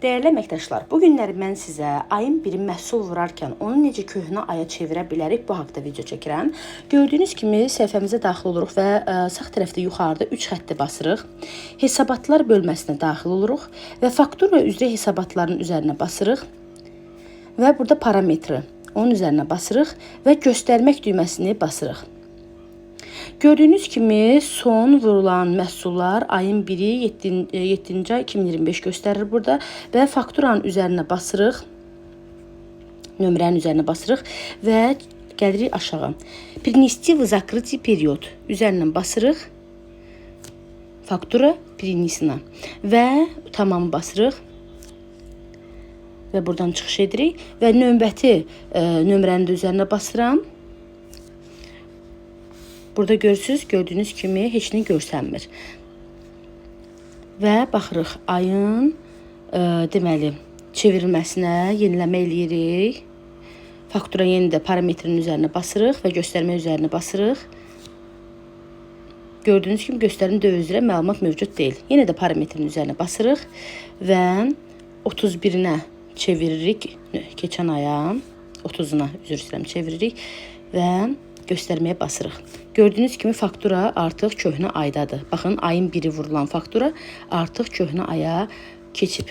Dəyərli əməkdaşlar, bu günləri mən sizə ayın biri məhsul vurarkən onu necə köhnə aya çevirə bilərik bu haqda video çəkirəm. Gördüyünüz kimi səhifəmizə daxil oluruq və sağ tərəfdə yuxarıda 3 xətti basırıq. Hesabatlar bölməsinə daxil oluruq və faktura üzrə hesabatların üzərinə basırıq və burada parametri onun üzərinə basırıq və göstərmək düyməsini basırıq. Gördüyünüz kimi son vurulan məhsullar ayın 1-i 7-ci ay 2025 göstərir burada və fakturanın üzərinə basırıq, nömrənin üzərinə basırıq və gəlirik aşağı. Принести в закрытый период üzərindən basırıq, faktura принесена və tamamı basırıq və buradan çıxış edirik və növbəti nömrənin də üzərinə basıram. Burada görürsünüz, gördüyünüz kimi heç nə görsənmir. Və baxırıq ayın deməli çevrilməsinə, yeniləmə eləyirik. Faktura yeni də parametrin üzərinə basırıq və göstərmə üzərinə basırıq. Gördüyünüz kimi göstərim dövrü məlumat mövcud deyil. Yenə də parametrin üzərinə basırıq və 31-nə çeviririk keçən aya, 30-una üzr istəyirəm çeviririk və göstərməyə basırıq. Gördüyünüz kimi faktura artıq köhnə aydadır. Baxın, ayın 1-i vurulan faktura artıq köhnə aya keçib.